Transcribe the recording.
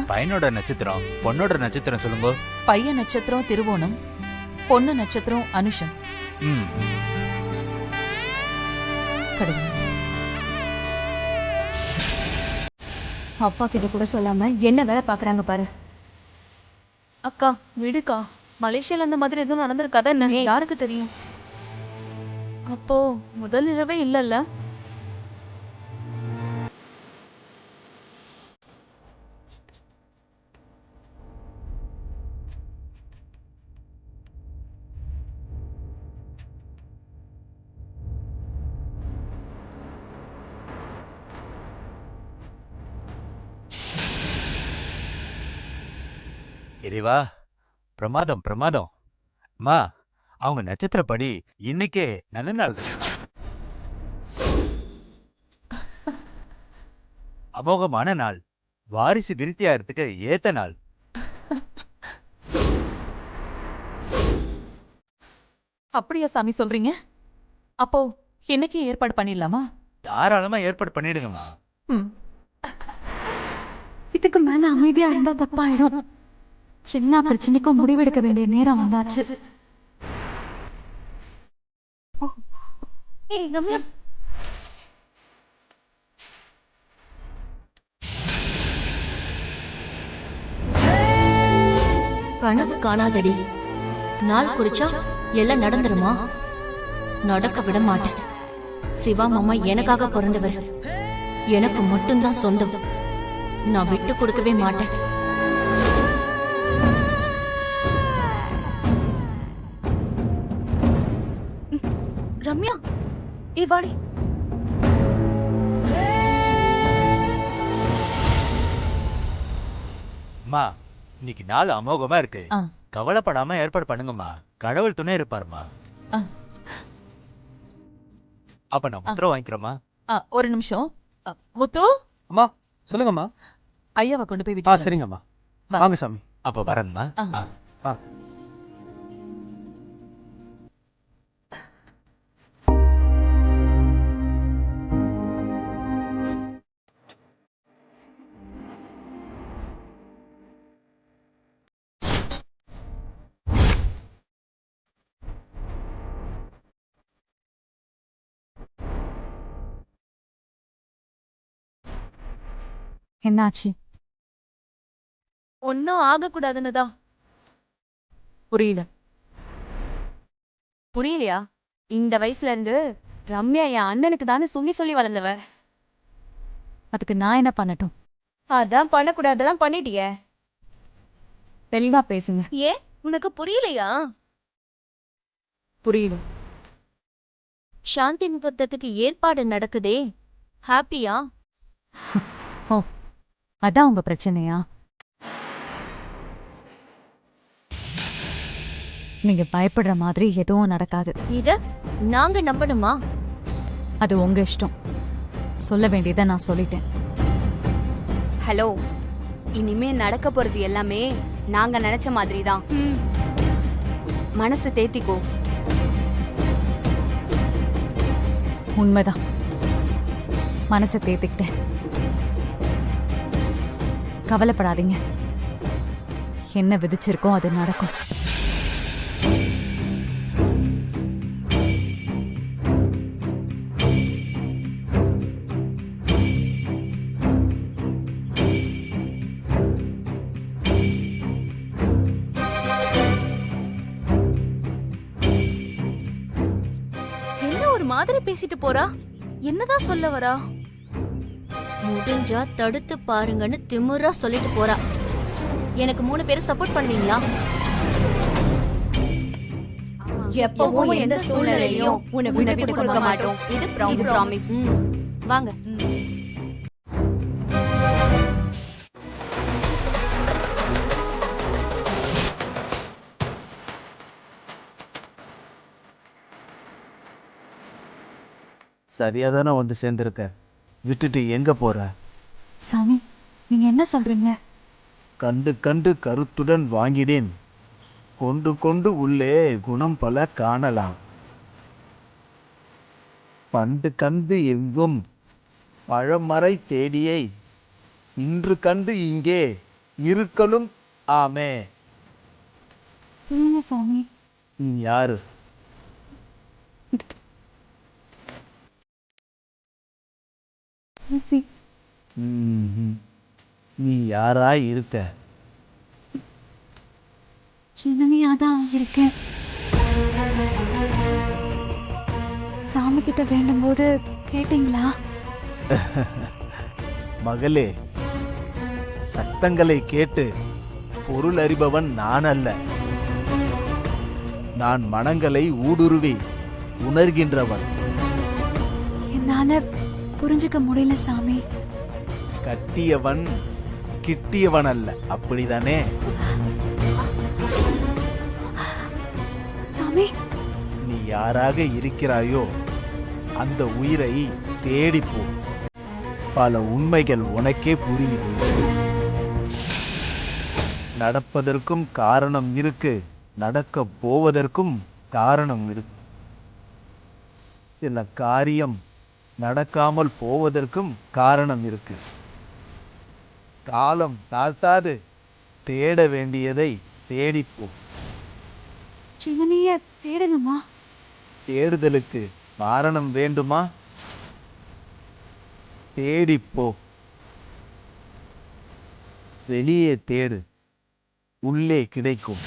பையனோட நட்சத்திரம் பொண்ணோட நட்சத்திரம் சொல்லுங்க. பையன் நட்சத்திரம் திருவோணம், பொண்ணு நட்சத்திரம் அனுஷம். ம். கடவுள். அப்பா கிட்ட கூட சொல்லாம என்ன வேலை பாக்குறாங்க பாரு. அக்கா விடுக்கா, மலேசியால அந்த மாதிரி எதுவும் நடந்திருக்காதா என்ன? யாருக்கு தெரியும்? அப்போ முதல் இரவே இல்லல்ல. இறைவா, பிரமாதம் பிரமாதம். அம்மா, அவங்க நட்சத்திரப்படி இன்னைக்கே நல்ல நாள் தான். அமோகமான நாள், வாரிசு விருத்தியாகிறதுக்கு ஏத்த நாள். அப்படியா சாமி சொல்றீங்க? அப்போ இன்னைக்கு ஏற்பாடு பண்ணிடலாமா? தாராளமா ஏற்பாடு பண்ணிடுங்கம்மா. ம். இதுக்கு மேல அமைதியா இருந்தா தப்பாயிடும். சின்ன பிரச்சனைக்கும் முடிவெடுக்க வேண்டிய நேரம் வந்தாச்சு. ரம்யா, கனவு காணாதடி. நாள் குறிச்சா எல்லாம் நடந்துருமா? நடக்க விட மாட்டேன். சிவா மாமா எனக்காக பிறந்தவர், எனக்கு மட்டும்தான் சொந்தம். நான் விட்டு கொடுக்கவே மாட்டேன். ரம்யா, வாடி. அம்மா, இன்னைக்கு நாள் அமோகமா இருக்கு. ஆ. கவலைப்படாம ஏற்பாடு பண்ணுங்கம்மா. கடவுள் துணை இருப்பாருமா. ஆ. அப்ப நான் முத்திரை வாங்கிக்கிறோமா? ஒரு நிமிஷம். முத்து, அம்மா சொல்லுங்கம்மா. ஐயாவை கொண்டு போய் விட்டு சரிங்கம்மா. வா. வாங்க சாமி. அப்ப வரேன்மா. ஆ. ஆ. என்னாச்சு? ஒன்னும் ஆகக்கூடாதுன்னு தான். புரியல. புரியலையா? இந்த வயசுல இருந்து ரம்யா என் அண்ணனுக்கு தானே சொல்லி சொல்லி வளர்ந்தவ. அதுக்கு நான் என்ன பண்ணட்டும்? அதான் பண்ணக்கூடாதெல்லாம் பண்ணிட்டியே. தெளிவா பேசுங்க. ஏன் உனக்கு புரியலையா? புரியல. சாந்தி முகூர்த்தத்துக்கு ஏற்பாடு நடக்குதே, ஹாப்பியா? ஓ, அதான் உங்க பிரச்சனையா? நீங்க பயப்படுற மாதிரி எதுவும் நடக்காது. இத நாங்க நம்பணுமா? அது உங்க இஷ்டம். சொல்ல வேண்டியதை நான் சொல்லிட்டேன். ஹலோ, இனிமே நடக்க போறது எல்லாமே நாங்க நினைச்ச மாதிரி தான். மனசு தேத்திக்கோ. உண்மைதான், மனசை தேத்திக்கிட்டேன். கவலைப்படாதீங்க, என்ன விதிச்சிருக்கோ அது நடக்கும். என்ன ஒரு மாதிரி பேசிட்டு போறா? என்னதான் சொல்ல வரா? முடிஞ்சா தடுத்து பாருங்கன்னு திமிரா சொல்லிட்டு போறா. எனக்கு 3 பேரும் சப்போர்ட் பண்ணுவீங்களா? எப்பவும் எந்த சூழ்நிலையிலும் உன்னை விட்டு கொடுக்க மாட்டோம். இது ப்ராமிஸ். வாங்க. சரியா தானே வந்து சேர்ந்துருக்க. விட்டுட்டு எங்க போற? சாமி, நீங்க என்ன சொல்றீங்க? கண்டு கண்டு கருத்துடன் வாங்கிடேன், கொண்டு கொண்டு உள்ளே குணம் பல காணலாம். பண்டு கண்டு எங்கும் பழமறை தேடியை இன்று கண்டு இங்கே இருக்கணும். ஆமே. இல்ல சாமி. நீ யாரு? துளசி. நீ யாரா இருக்க? சின்னனியா தான் இருக்கேன். சாமி கிட்ட வேண்டும் போது கேட்டீங்களா? மகளே, சத்தங்களை கேட்டு பொருள் அறிபவன் நான் அல்ல. நான் மனங்களை ஊடுருவி உணர்கின்றவன். என்னால புரிஞ்சுக்க முடியல சாமி. கட்டியவன் கிட்டியவன் அல்ல, அப்படிதானே? சாமி, நீ யாராக இருக்கிறாயோ அந்த உயிரை தேடிப்போ. பல உண்மைகள் உனக்கே புரியும். நடப்பதற்கும் காரணம் இருக்கு, நடக்க போவதற்கும் காரணம் இருக்கு. சில காரியம் நடக்காமல் போவதற்கும் காரணம் இருக்கு. காலம் தாழ்த்தாது தேட வேண்டியதை தேடிப்போ. சின்னனிய தேடணுமா? தேடுதலுக்கு காரணம் வேண்டுமா? தேடிப்போ. வெளியே தேடு, உள்ளே கிடைக்கும்.